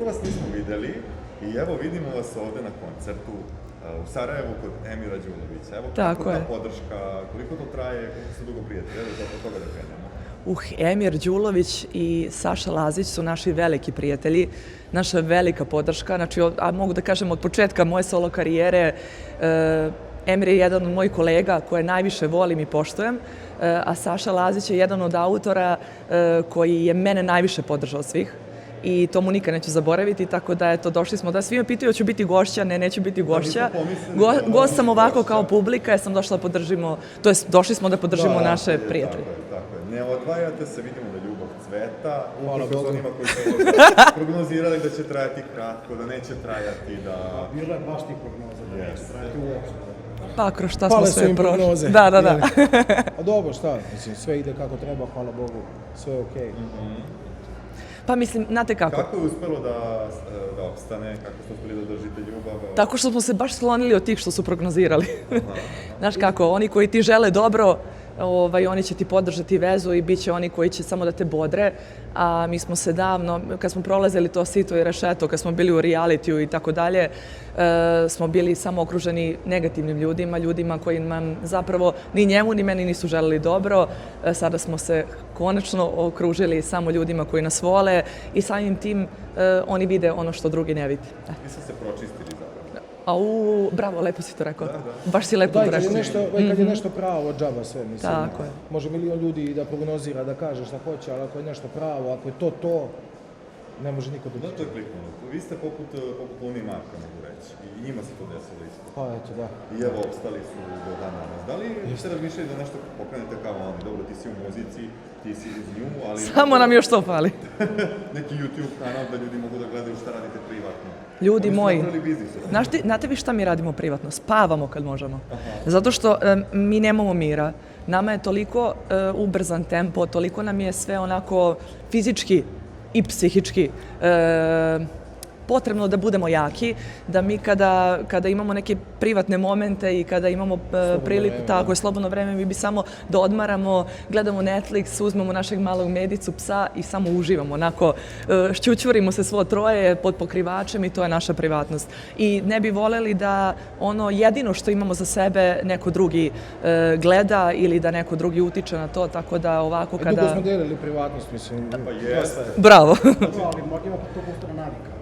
dugo vas nismo videli i evo vidimo vas ovde na koncertu u Sarajevu kod Emira Đulovića. Evo, kako ta podrška, koliko to traje, koliko su dugo prijatelji, evo od toga da krenemo. Emir Đulović i Saša Lazić su naši veliki prijatelji, naša velika podrška, znači, a mogu da kažem od početka moje solo karijere, Emir je jedan od mojih kolega koje najviše volim i poštujem, a Saša Lazić je jedan od autora koji je mene najviše podržao svih. I to mu nikad neću zaboraviti, tako da eto, došli smo da svi me pitaju hoću biti gošća, ne, neću biti gošća. Gost sam ovako kao publika, ja sam došla da podržimo, to jest došli smo da podržimo naše prijatelje. Tako je. Ne odvajate se, vidimo da ljubav cveta, upravo s onima koji su prognozirali da će trajati kratko, da neće trajati, da... Bilo je baš tih prognoza da neće trajati uopšte. Pa kroz šta smo sve prošli. Da. A dobro, šta, mislim, sve ide kako treba, hvala Bogu, sve je okej. Pa mislim, znate kako? Kako je uspelo da opstane, kako ste uspeli da držite ljubav? Tako što smo se baš sklonili od tih što su prognozirali. Znaš kako, oni koji ti žele dobro, oni će ti podržati vezu i bit će oni koji će samo da te bodre, a mi smo se davno, kad smo prolazili to sito i rešeto, kad smo bili u realitiju i tako dalje, smo bili samo okruženi negativnim ljudima koji nam zapravo ni njemu ni meni nisu želeli dobro. Sada smo se konačno okružili samo ljudima koji nas vole i samim tim oni vide ono što drugi ne vide. Mi smo se pročistili zapravo. Bravo, lepo si to rekao. Baš si lepo to rekao. Kad je nešto pravo od džaba sve, mislim. Tako je. Može milion ljudi da prognozira, da kaže šta hoće, ali ako je nešto pravo, ako je to, ne može niko da... Da, to je kliknulo. Vi ste poput Lune i Marka, mogu reći. I njima se to desilo isto. Pa eto, da. I evo, opstali su do dana danas. Da li ste razmišljali da nešto pokrenete kao oni? Dobro, ti si u muzici, ti si iz nju, ali... Samo nam još to fali. Neki YouTube kanal da ljudi mogu da gledaju šta radite privatno. Ljudi moji, znate vi šta mi radimo privatno? Spavamo kad možemo. Zato što mi nemamo mira. Nama je toliko ubrzan tempo, toliko nam je sve onako fizički i psihički potrebno da budemo jaki, da mi kada imamo neke privatne momente i kada imamo priliku, tako je, slobodno vreme, mi bi samo da odmaramo, gledamo Netflix, uzmemo našeg malog medicu, psa i samo uživamo, onako, šćućurimo se svo troje pod pokrivačem i to je naša privatnost. I ne bi voljeli da ono jedino što imamo za sebe neko drugi gleda ili da neko drugi utiče na to, tako da ovako kada... Dugo smo delili privatnost, mislim. Pa jeste. Bravo. Ali možemo to postane navika.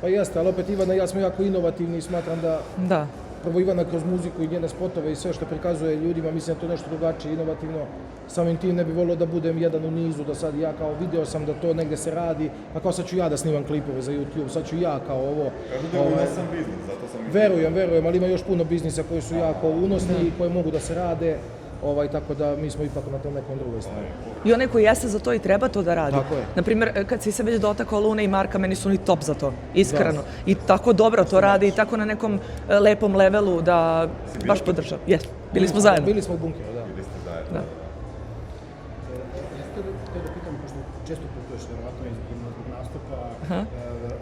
Pa jeste, ali opet Ivana i ja smo jako inovativni i smatram da prvo Ivana kroz muziku i njene spotove i sve što prikazuje ljudima, mislim da to nešto drugačije, inovativno. Samim tim ne bi volio da budem jedan u nizu, da sad ja kao video sam da to negde se radi, a kao sad ću ja da snimam klipove za YouTube, sad ću ja kao ovo... Kažu da je unosan biznis, zato sam... Verujem, ali ima još puno biznisa koji su jako unosni i koji mogu da se rade. Tako da mi smo ipak na tom nekom drugoj strani. I onaj koji jeste za to i treba to da radi. Tako je. Naprimjer, kad si se već dotakao Lune i Marka, meni su oni top za to, iskreno. I tako dobro to radi i tako na nekom lepom levelu da baš podržam. Jes, bili smo zajedno. Bili smo u bunkeru, da. Bili ste zajedno. Jeste da pitam, pošto često putuješ verovatno zbog nastupa,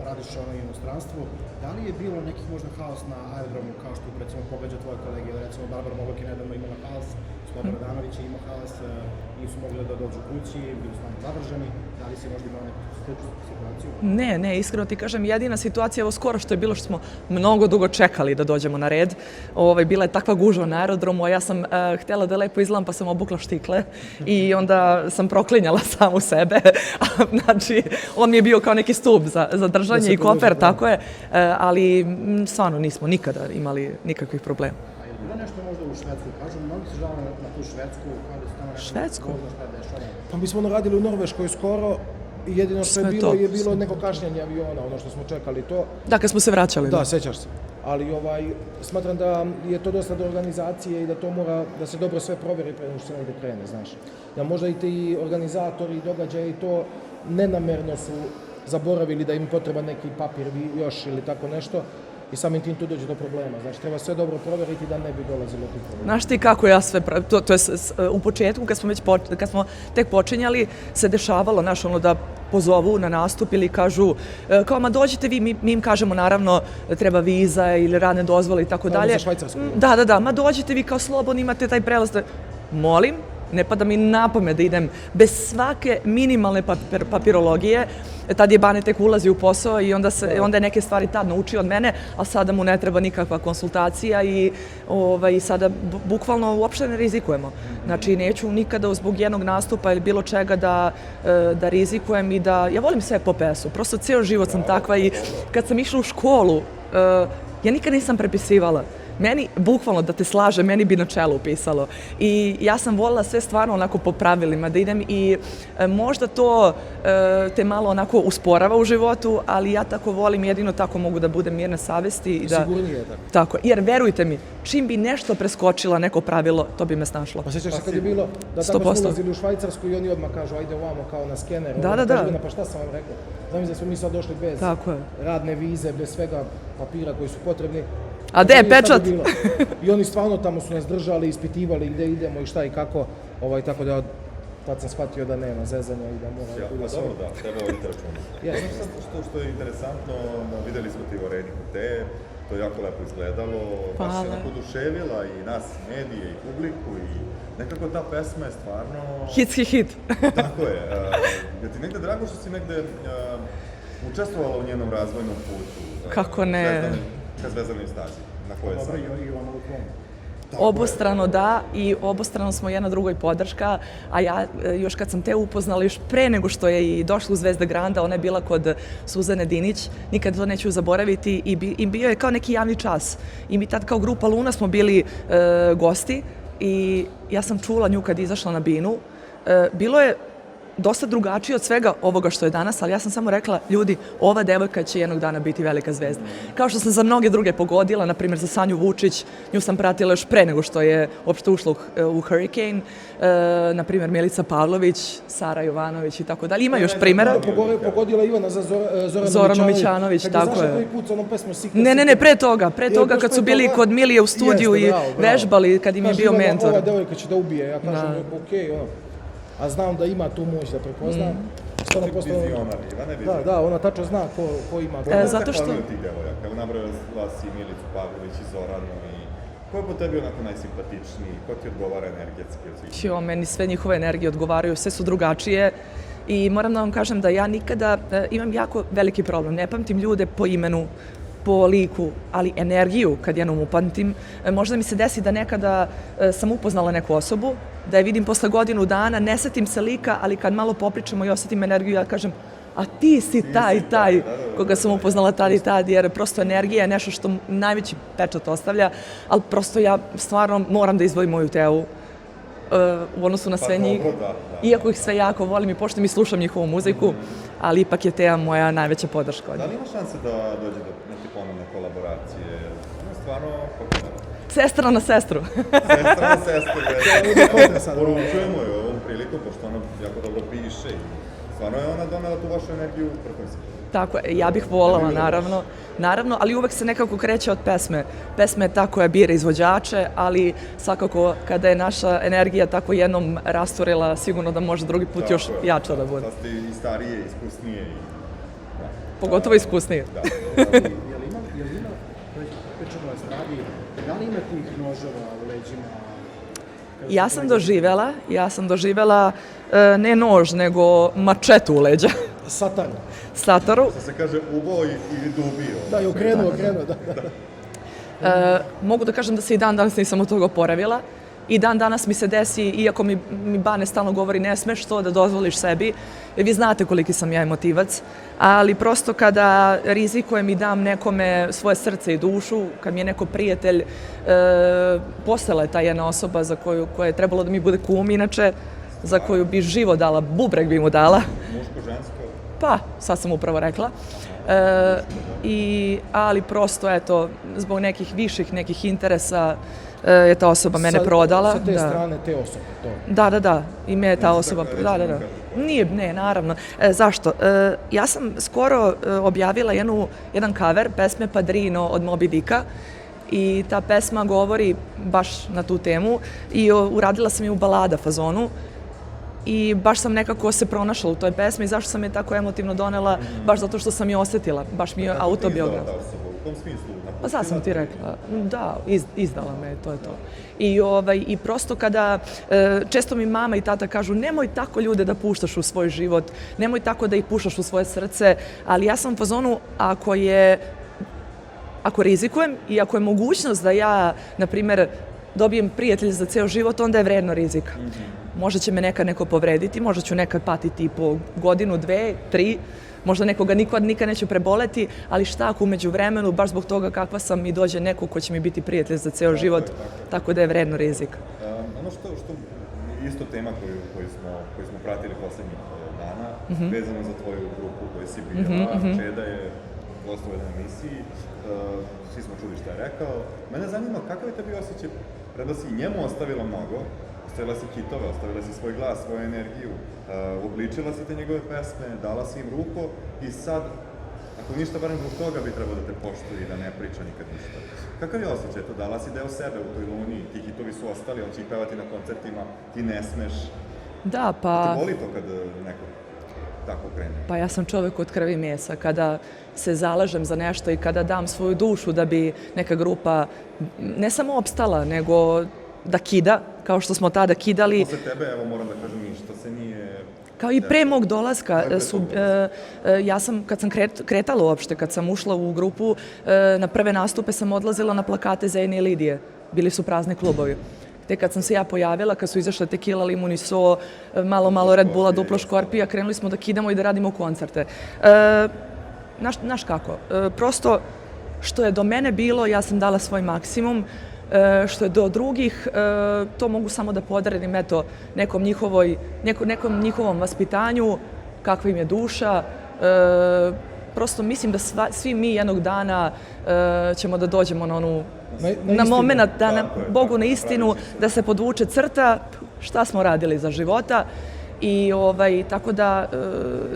radiš u inostranstvu, da li je bilo nekih možda haos na aerodromu kao što recimo pogađa tvoje kolege, recimo Barbara Mogok je nedavno imala haos, Slobodan Radanović je imao haos, nisu mogli da dođu kući, bili su vam zadržani, da li si možda imao neku sličnu situaciju? Ne, iskreno ti kažem, jedina situacija, evo skoro što je bilo što smo mnogo dugo čekali da dođemo na red, bila je takva gužva na aerodromu, a ja sam htjela da lepo izgledam pa sam obukla štikle i onda sam proklinjala samu sebe, znači on mi je bio kao neki stup za držanje i kofer, tako je, ali stvarno nismo nikada imali nikakvih problema. A je li bilo nešto možda u Švedsku? Kažu, mnogi se žale na tu Švedsku, kada se tamo nešto... Švedsku? Pa mi smo radili u Norveškoj skoro i jedino što je bilo neko kašnjenje aviona, ono što smo čekali to. Da, kad smo se vraćali. Da, sećaš se. Ali smatram da je to dosta do organizacije i da to mora da se dobro sve provjeri pre nego što se negde krene, znaš. Da možda i ti organizatori, događaji to nenamerno su zaboravili da im potreba neki papir još ili tako nešto i samim tim tu dođe do problema. Znači, treba sve dobro provjeriti da ne bi dolazilo tih problema. Znaš ti kako ja sve, to je u početku kad smo tek počinjali se dešavalo, znaš, ono da pozovu na nastup ili kažu kao, ma dođite vi, mi im kažemo naravno treba viza ili radne dozvole i tako dalje. Za Švajcarsku. Da, ma dođite vi kao slobodni, imate taj prelaz. Molim, ne pada mi na pamet da idem bez svake minimalne papirologije. Tad je Bane tek ulazi u posao i onda je neke stvari tad naučio od mene, a sada mu ne treba nikakva konsultacija i sada bukvalno uopšte ne rizikujemo. Znači, neću nikada zbog jednog nastupa ili bilo čega da rizikujem i da... Ja volim sve po pesu, prosto cijel život sam takva i kad sam išla u školu, ja nikad nisam prepisivala. Meni, bukvalno da te slaže, meni bi na čelu pisalo. I ja sam volila sve stvarno onako po pravilima da idem i možda to te malo onako usporava u životu, ali ja tako volim, jedino tako mogu da budem mirne savesti. Sigurnije je tako. Tako, jer verujte mi, čim bi nešto preskočila, neko pravilo, to bi me snašlo. Pa sjećaš se kad je bilo da tako smo ulazili u Švajcarsku i oni odmah kažu ajde ovamo kao na skener. Da. Pa šta sam vam rekao? Znam da smo mi sad došli bez radne vize, bez svega papira koji su potrebni. A gde je pečat? I oni stvarno tamo su nas držali, ispitivali gde idemo i šta i kako, tako da tad sam shvatio da nema zezanja i da mora... Pa dobro, da, treba voditi računa. Što je interesantno, videli smo ti Vareni Hote, to je jako lepo izgledalo, baš je onako oduševila i nas, medije i publiku i nekako ta pesma je stvarno... Hit. Tako je. Je ti negde drago što si negde učestvovala u njenom razvojnom putu? Kako ne? Ka Zvezdanoj stazi, na kojoj sam? Obostrano da i obostrano smo jedna drugoj podrška, a ja još kad sam te upoznala, još pre nego što je i došla u Zvezda Granda, ona je bila kod Suzane Dinić, nikad to neću zaboraviti i bio je kao neki javni čas. I mi tad kao grupa Luna smo bili gosti i ja sam čula nju kad izašla na binu. Bilo je dosta drugačije od svega ovoga što je danas, ali ja sam samo rekla, ljudi, ova devojka će jednog dana biti velika zvezda. Kao što sam za mnoge druge pogodila, na primjer za Sanju Vučić, nju sam pratila još pre nego što je uopšte ušla u Hurricane, na primjer Milica Pavlović, Sara Jovanović i tako dalje. Ima još primjera. Pogodila Ivana za Zoranu Mićanović, tako je. Kad je zašla koji put sa onom pesmom Sikta. Ne, pre toga kad su bili kod Milije u studiju i vežbali, kad im je bio mentor. Ova devojka će da ubije, ja kažem, okej, ono. A znam da ima tu moć da prepoznam. Vizionar, Ivana je Da, ona tačno zna ko ima. Zato što... Ti devojaka, evo nabrojala si Milicu Pavlović i Zoranu i ko je po tebi onako najsimpatičniji, ko ti odgovara energetski? Meni sve njihove energije odgovaraju, sve su drugačije i moram da vam kažem da ja nikada imam jako veliki problem, ne pamtim ljude po imenu, po liku, ali energiju kad jednom upamtim. Možda mi se desi da nekada sam upoznala neku osobu, da je vidim posle godinu dana, ne setim se lika, ali kad malo popričamo i osetim energiju, ja kažem, a ti si taj koga sam upoznala tad i tad, jer prosto energija je nešto što najveći pečat ostavlja, ali prosto ja stvarno moram da izdvojim moju Teu u odnosu na sve njih. Iako ih sve jako volim i poštujem i slušam njihovu muziku, ali ipak je Teja moja najveća podrška. Da li ima šanse da dođe do neke ponovne kolaboracije? Stvarno, Sestra na sestru. Sestra na sestru, poručujemo je ovom priliku, pošto ona jako dobro piše i stvarno je ona donela tu vašu energiju vrhunski. Tako je, ja bih volala, naravno, ali uvek se nekako kreće od pesme. Pesma je ta koja bira izvođače, ali svakako kada je naša energija tako jednom rasturila, sigurno da može drugi put još jača da bude. Sad ste i starije, iskusnije. Pogotovo iskusnije. Da li ima tih noževa u leđima? Ja sam doživela ne nož, nego mačetu u leđa. Sataru. Što se kaže ubao i dubio. Da, i okrenuo, da. Mogu da kažem da se i dan danas nisam od toga oporavila. I dan danas mi se desi, iako mi Bane stalno govori ne smeš to da dozvoliš sebi, jer vi znate koliki sam ja emotivac, ali prosto kada rizikujem i dam nekome svoje srce i dušu, kad mi je neko prijatelj, postala je ta jedna osoba koja je trebalo da mi bude kum inače, za koju bi život dala, bubreg bi mu dala. Muško, žensko? Pa, sad sam upravo rekla. Ali prosto, eto, zbog nekih viših, nekih interesa, je ta osoba mene prodala. Sa te strane te osobe, to? Da. I me je ta osoba... Da. Nije, ne, naravno. Zašto? Ja sam skoro objavila jedan cover pesme Padrino od Moby Dicka i ta pesma govori baš na tu temu i uradila sam je u balada fazonu i baš sam nekako se pronašla u toj pesmi. Zašto sam je tako emotivno donela? Baš zato što sam je osjetila. Baš mi je autobiograf. U kom smislu? Pa sad sam ti rekla, da, izdala me, to je to. I prosto kada, često mi mama i tata kažu nemoj tako ljude da puštaš u svoj život, nemoj tako da ih puštaš u svoje srce, ali ja sam u fazonu ako rizikujem i ako je mogućnost da ja, na primjer, dobijem prijatelj za ceo život, onda je vredno rizika. Možda će me nekad neko povrediti, možda ću nekad patiti po godinu, 2, 3, možda nekoga nikad neću preboleti, ali šta ako umeđu vremenu, baš zbog toga kakva sam i dođe neko ko će mi biti prijatelj za ceo život, tako da je vredno rizika. Ono što isto tema koju smo pratili poslednjih dana, vezano za tvoju grupu koju si bila, Čeda je gostovo u jednoj emisiji, svi smo čuli šta je rekao. Mene zanima kakav je tebi osjećaj, preda si njemu ostavila mnogo, ostavila si kitove, ostavila si svoj glas, svoju energiju, obličila si te njegove pesme, dala si im ruko i sad, ako ništa, barem zbog toga bi trebalo da te poštuje i da ne priča nikad ništa. Kakav je osjećaj to? Dala si deo sebe u toj luni, ti hitovi su ostali, on će ih pevati na koncertima, ti ne smeš. Da, pa... Te boli to kad neko tako krene? Pa ja sam čovek od krvi i mesa. Kada se zalažem za nešto i kada dam svoju dušu da bi neka grupa ne samo opstala, nego da kida, kao što smo tada kidali. Posle tebe, evo moram da kažem, ništa se nije... Kao i pre mog dolaska, ja sam, kad sam kretala uopšte, kad sam ušla u grupu, na prve nastupe sam odlazila na plakate Zene i Lidije. Bili su prazni klubovi. Te kad sam se ja pojavila, kad su izašle Tequila, Limun i So, malo Red Bulla, Duplo Škorpija, krenuli smo da kidamo i da radimo koncerte. Znaš kako, prosto što je do mene bilo, ja sam dala svoj maksimum, što je do drugih, to mogu samo da podaredim nekom njihovom vaspitanju, kakva im je duša. Prosto mislim da svi mi jednog dana ćemo da dođemo na moment, Bogu na istinu, da se podvuče crta šta smo radili za života. I tako da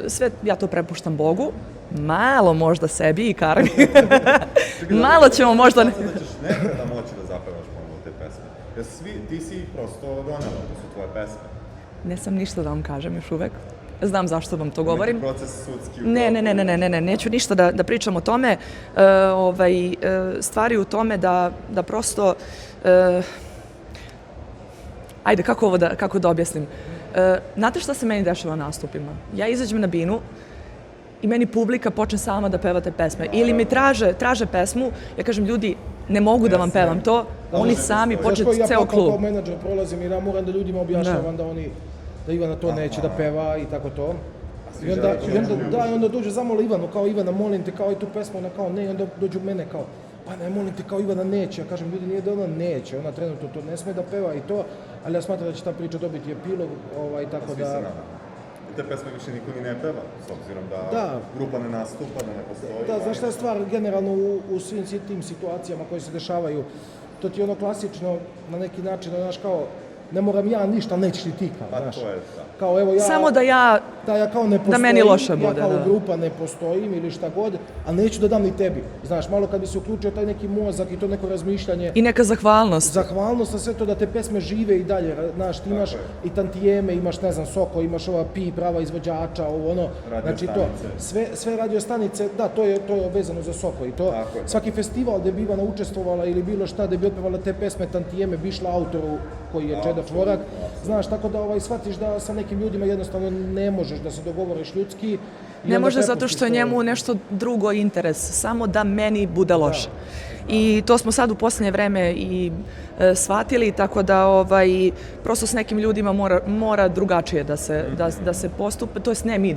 sve ja to prepuštam Bogu, malo možda sebi i karmi. Malo ćemo možda... Da ćeš nekada moći da zapevaš ponovno te pesme. Jer ti si prosto donela, to su tvoje pesme. Ne sam ništa da vam kažem još uvek. Znam zašto vam to govorim. Neki proces sudski. Ne, neću ništa da pričam o tome. Stvari u tome da prosto... Ajde, kako da objasnim? Znate šta se meni dešava na nastupima? Ja izađem na binu i meni publika počne sama da peva te pesme. Ili mi traže pesmu, ja kažem, ljudi, ne mogu da vam pevam to, oni sami počne ceo klub. Ja kao menadžer prolazim i ja moram da ljudima objašnjavam da Ivana to neće da peva i tako to. I onda dođe zamole Ivanu, kao Ivana, molim te, kao i tu pesmu, ona kao ne, i onda dođu mene kao, pa ne, molim te, kao Ivana neće. Ja kažem, ljudi, nije da ona neće, ona trenutno to ne sme da peva i to, ali ja smatram da će ta priča dobiti epilog, tako da... Te pesme više niko ni ne peva, s obzirom da grupa ne nastupa, da ne postoji. Da, znaš šta je stvar generalno u svim tim situacijama koje se dešavaju, to ti je ono klasično, na neki način, znaš, kao, ne moram ja ništa, ali nećeš ni ti, kao, znaš. Kao, evo, samo da ja kao ne postojim, meni loše bude, ja kao grupa ne postojim ili šta god, a neću da dam ni tebi. Znaš, malo kad bi se uključio taj neki mozak i to neko razmišljanje. I neka zahvalnost. Zahvalnost na sve to da te pesme žive i dalje, znaš, ti imaš i tantijeme, imaš, ne znam, Soko, imaš ova PI, prava izvođača, ovo ono, znači to, sve radio stanice, da, to je vezano za Soko i to, svaki festival gde bi Ivana učestvovala ili bilo šta, gde bi otpevala te pesme, tantijeme, bi išla autoru koji je Čeda Florak, znaš, tako da shvatiš da sa nekim ljudima jednostavno ne možeš da se dogovoriš ljudski. Ne može zato što je njemu nešto drugo interes, samo da meni bude loše. I to smo sad u poslednje vreme i shvatili, tako da prosto s nekim ljudima mora drugačije da se postupa, to jest ne mi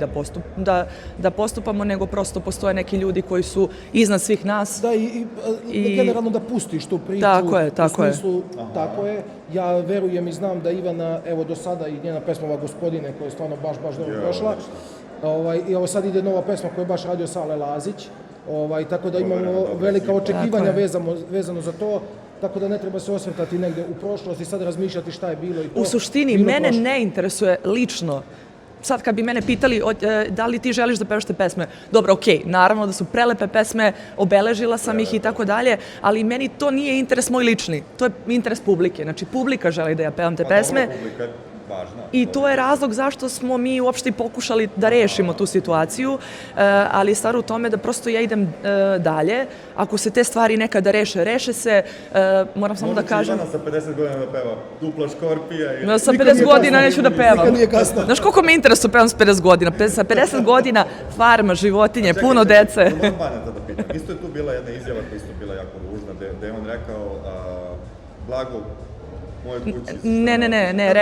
da postupamo, nego prosto postoje neki ljudi koji su iznad svih nas. Da, i generalno da pustiš tu priču. Tako je. Ja verujem i znam da Ivana, evo do sada i njena pesma Gospodine, koja je stvarno baš dobro prošla. I ovo sad ide nova pesma koju je baš radio Sale Lazić. Tako da imamo velika očekivanja vezano za to, tako da ne treba se osvrtati negde u prošlost i sad razmišljati šta je bilo i to. U suštini, mene ne interesuje lično. Sad kad bi mene pitali da li ti želiš da pevaš te pesme, dobro, okej, naravno da su prelepe pesme, obeležila sam ih i tako dalje, ali meni to nije interes moj lični, to je interes publike. Znači, publika želi da ja pevam te pesme. Publika važna. I to je razlog zašto smo mi uopšte i pokušali da rešimo tu situaciju, ali je stvar u tome da prosto ja idem dalje. Ako se te stvari nekada reše se. Moram samo da kažem... Ivana sa 50 godina da peva Dupla škorpija i... Sa 50 godina neću da pevam. Nikad nije kasno. Znaš koliko me interesuje pevam s 50 godina? Sa 50 godina farma, životinje, puno dece. Moram Baneta da pitam. Isto je tu bila jedna izjava koja isto bila jako ružna, gde je on rekao blago moje kući. Ne,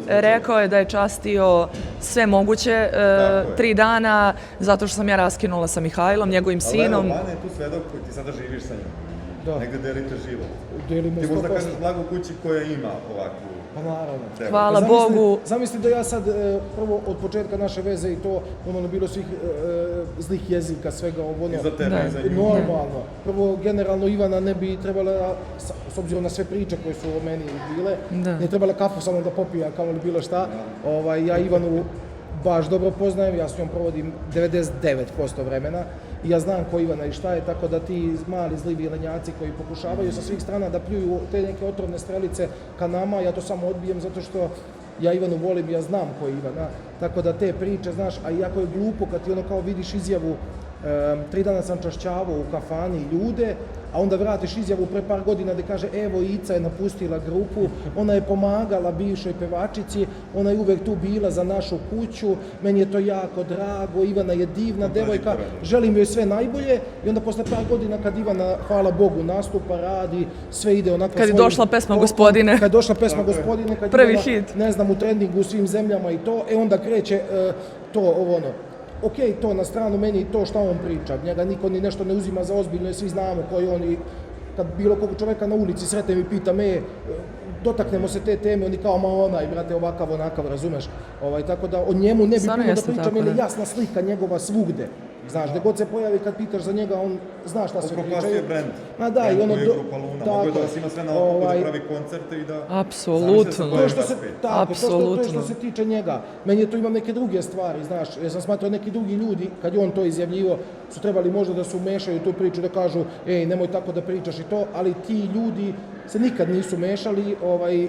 rekao je da je častio sve moguće 3 dana, zato što sam ja raskinula sa Mihajlom, njegovim sinom. Ali evo, Bane je tu svedok koji ti sada živiš sa njom. Negde delite život. Delimo 100%. Ti možda kažeš blago kući koja ima ovakvu... Pa naravno. Hvala Bogu. Zamisli da ja sad, prvo od početka naše veze i to, ono bilo svih zlih jezika, svega ovo. I za tebe, i za nju. Normalno. Prvo, generalno, Ivana ne bi trebala, s obzirom na sve priče koje su o meni bile, ne trebala kafu samo da popija, kao li bilo šta. Ja Ivanu baš dobro poznajem, ja s njom provodim 99% vremena i ja znam ko Ivana i šta je, tako da ti mali zli vilenjaci koji pokušavaju sa svih strana da pljuju te neke otrovne strelice ka nama, ja to samo odbijem zato što ja Ivanu volim, ja znam ko je Ivana, tako da te priče, znaš, a iako je glupo kad ti ono kao vidiš izjavu 3 dana sam čašćavao u kafani ljude, a onda vratiš izjavu pre par godina gde kaže evo Ica je napustila grupu, ona je pomagala bivšoj pevačici, ona je uvek tu bila za našu kuću, meni je to jako drago, Ivana je divna devojka, želim joj sve najbolje i onda posle par godina kad Ivana, hvala Bogu, nastupa, radi, sve ide onako... Kad je došla pesma Gospodine. Kad je došla pesma Gospodine, kad prvi Ivana, hit. Ne znam, u trendingu u svim zemljama i to, onda kreće to, ovo ono. Ok, to na stranu, meni to šta on priča, njega niko ni nešto ne uzima za ozbiljno i svi znamo koji on i kad bilo kog čoveka na ulici sretnem i pitam, dotaknemo se te teme, oni kao, ma onaj, brate, ovakav, onakav, razumeš? Tako da o njemu ne bi puno da pričam, jer je jasna slika njegova svugde. Znaš, gde god se pojavi kad pitaš za njega, on zna šta sve pričaju. Oko je brend. Ma da, i ono... Mogu je da vas ima sve na okupu, da pravi koncerte i da... Apsolutno. To je što se tiče njega. Meni je to, imam neke druge stvari, znaš, jer sam smatrao neki drugi ljudi, kad je on to izjavljivo, su trebali možda da se umešaju u tu priču, da kažu, nemoj tako da pričaš i to, ali ti ljudi se nikad nisu mešali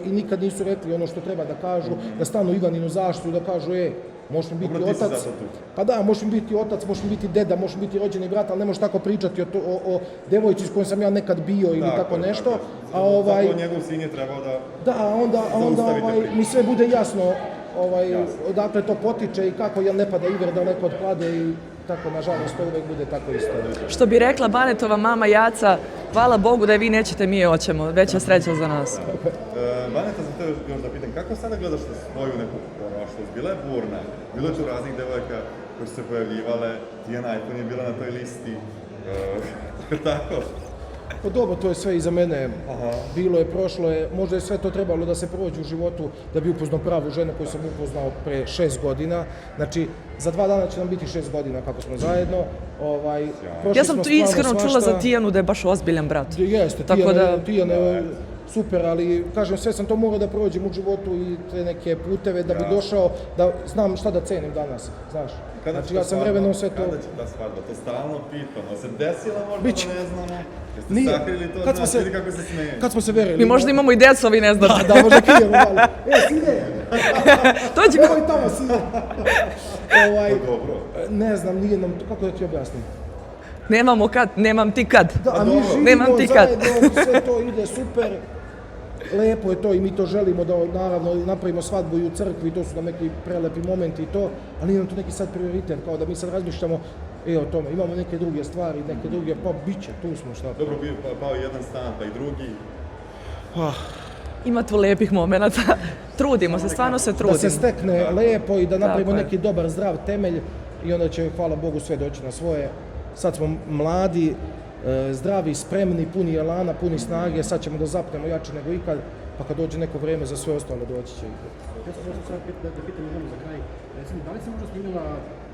i nikad nisu rekli ono što treba da kažu, da stanu Ivaninu zaštitu, da kažu, možeš mi biti otac, pa da, možeš mi biti otac, možeš mi biti deda, možeš mi biti rođeni brat, ali ne možeš tako pričati o devojci s kojom sam ja nekad bio ili tako nešto. Zato njegov sin je trebao da... Da, onda mi sve bude jasno odakle to potiče i kako ne pada iver da neko odklade i tako, nažalost, to uvek bude tako isto. Što bi rekla Banetova mama Jaca, hvala Bogu da je vi nećete, mi je hoćemo, veća sreća za nas. Baneta, za tebe još da pitam, kako sada gledaš na svoju neku prošlost? Bila je burna, bilo je tu raznih devojka koje su se pojavljivale, Tijana Ajkon je bila na toj listi, tako? Pa dobro, to je sve iza mene, bilo je, prošlo je, možda je sve to trebalo da se prođe u životu da bi upoznao pravu ženu koju sam upoznao pre 6 godina, znači za 2 dana će nam biti 6 godina kako smo zajedno. Ja sam tu iskreno čula za Tijanu da je baš ozbiljan brat. Jeste, Tijana je super, ali kažem, sve sam to morao da prođem u životu i te neke puteve da bi došao, da znam šta da cenim danas, znaš. Znači ja sam vremenom sve to... Kada će ta svadba? To stalno pitamo. Se desila možda da ne znamo? Jeste sakrili to, znaš, vidi kako se smeje. Kad smo se verili. Mi možda imamo i decu, a vi ne znate. Da, možda krijemo malo. Sine! Dođi go! Nemoj tamo, sine! Dobro. Ne znam, nije nam, kako da ti objasnim? Nemamo kad, nemam ti kad. Da, a mi živimo zajedno, sve to ide super. Lepo je to i mi to želimo da naravno napravimo svadbu i u crkvi, to su nam neki prelepi momenti i to, ali nije nam to neki sad prioritet, kao da mi sad razmišljamo o tome, imamo neke druge stvari, neke druge, pa bit će, tu smo šta. Dobro, pao jedan stan, pa i drugi. Ima tu lepih momenata, trudimo se, stvarno se trudimo. Da se stekne lepo i da napravimo neki dobar, zdrav temelj i onda će, hvala Bogu, sve doći na svoje. Sad smo mladi, zdravi, spremni, puni elana, puni snage, sad ćemo da zapnemo jače nego ikad, pa kad dođe neko vreme za sve ostalo doći će. Ja sam sad da pitam jednom za kraj, recimo, da li si možda snimila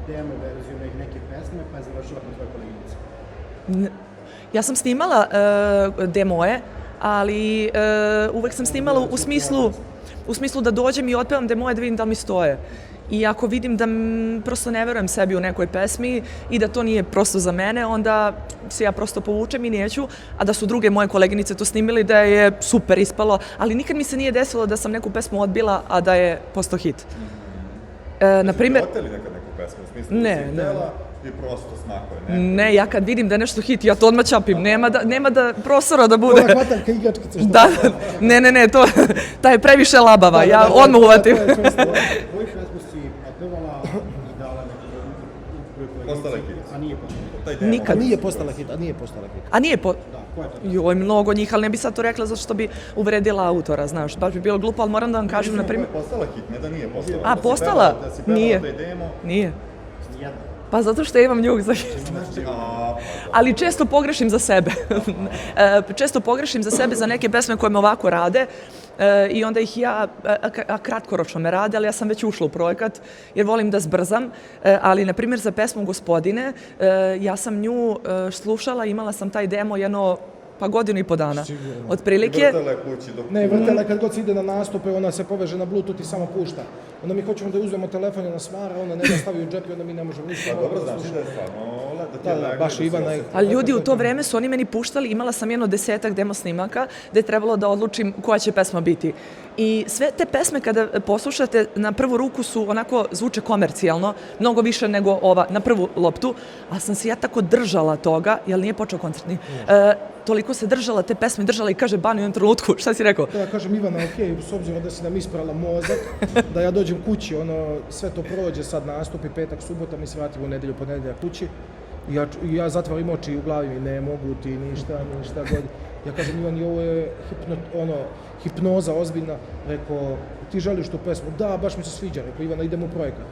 demo verziju neke pesme pa je završila kod tvoje koleginice? Ja sam snimala demoje, ali uvek sam snimala u smislu da dođem i otpevam demoje da vidim da li mi stoje. I ako vidim da prosto ne verujem sebi u nekoj pesmi i da to nije prosto za mene, onda se ja prosto povučem i neću, a da su druge moje koleginice to snimili, da je super ispalo, ali nikad mi se nije desilo da sam neku pesmu odbila, a da je postao hit. Naprimjer... Ste oteli nekad neku pesmu, u smislu da si htjela i prosto smakuje? Ne, ja kad vidim da je nešto hit, ja to odmah čapim, nema da prostora da bude. Ona hvataljka igračkice što... Da, ne, ta je previše labava, ja odmah uvatim. Koju pesmu si otpevala i dala neku Postala hit. a nije postala hit? Nikad. A nije postala hit. Da, ko je to? Joj, mnogo njih, ali ne bi sad to rekla zato što bi uvredila autora, znaš, baš bi bilo glupo, ali moram da vam kažem, na primjer... Ko je postala hit, ne da nije postala. A, postala? Nije. Nije. Jedna. Pa zato što ja imam njuh za hit. Ali često pogrešim za sebe. Često pogrešim za sebe za neke pesme koje me ovako rade i onda ih ja, kratkoročno me rade, ali ja sam već ušla u projekat jer volim da zbrzam, ali na primjer za pesmu Gospodine, ja sam nju slušala, imala sam taj demo jedno pa godinu i po dana. Otprilike... Vrtela je kući dok... Ne, vrtela kad god se ide na nastupe, ona se poveže na Bluetooth i samo pušta. Onda mi hoćemo da uzmemo telefon i na smara, ona ne da stavi u džep i onda mi ne možemo ništa. Pa dobro, znači da je stvarno... Da, baš Ivana i... Ali ljudi, u to vreme su oni meni puštali, imala sam jedno 10-ak demo snimaka gde je trebalo da odlučim koja će pesma biti. I sve te pesme kada poslušate na prvu ruku su onako zvuče komercijalno, mnogo više nego ova na prvu loptu, a sam se ja tako držala toga, jer nije počeo koncertni. Toliko se držala te pesme, držala i kaže Bani u jednom trenutku, šta si rekao? Da, kažem Ivana, okej, s obzirom da si nam isprala mozak, da ja dođem kući, sve to prođe sad nastupi, petak, subota, mi se vratimo u nedelju, ponedjeljak kući. I ja zatvaram oči i u glavi mi ne mogu ti ništa god. Ja kažem Ivan, ovo je hipnoza ozbiljna. Rekao, ti želiš tu pesmu? Da, baš mi se sviđa. Rekao, Ivana, idemo u projekat.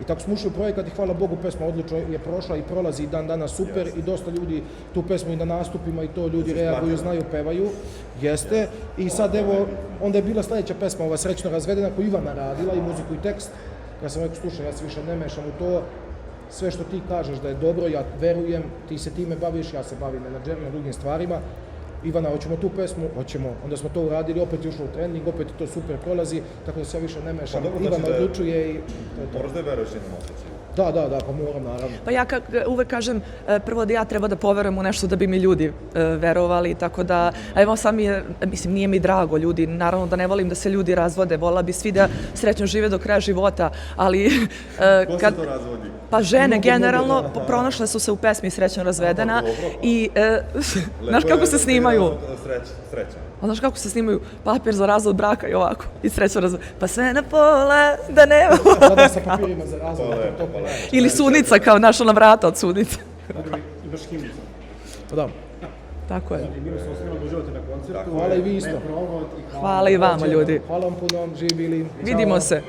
I tako smo ušli u projekat i hvala Bogu, pesma odlično je prošla i prolazi i dan danas super i dosta ljudi tu pesmu i na nastupima i to ljudi reaguju, znaju, pevaju. Jeste. I sad evo, onda je bila sljedeća pesma, ova Srećno razvedena, koju Ivana radila i muziku i tekst. Ja sam rekao, slušaj, ja se više ne mešam u to. Sve što ti kažeš da je dobro, ja verujem, ti se time baviš, ja se bavim menadžerijom, drugim stvarima. Ivana, hoćemo tu pesmu? Hoćemo. Onda smo to uradili, opet je ušlo u trening, opet to super prolazi, tako da se ja više ne mešam. Ivana odlučuje i to je to. Moraš da je veruješ jednom osjećaju. Da, pa moram, naravno. Pa ja uvek kažem, prvo da ja treba da poverujem u nešto da bi mi ljudi verovali, tako da, a evo sad mislim, nije mi drago ljudi, naravno da ne volim da se ljudi razvode, volila bi svi da srećno žive do kraja života, ali... Ko se to razvodi? Pa žene, generalno, pronašle su se u pesmi Srećno razvedena i znaš kako se snimaju? Sreća. Znaš kako se snimaju? Papir za razvod braka i ovako, i Srećno razvedena. Pa sve na pola, da nema... Da sa papirima za razvod. Ili sudnica, kao naša na vrata od sudnice. Imaš himnu. Da. Tako je. I mi smo svima da uživate na koncertu. Hvala i vi isto. Hvala i vama, ljudi. Hvala vam puno, živi bili. Vidimo se.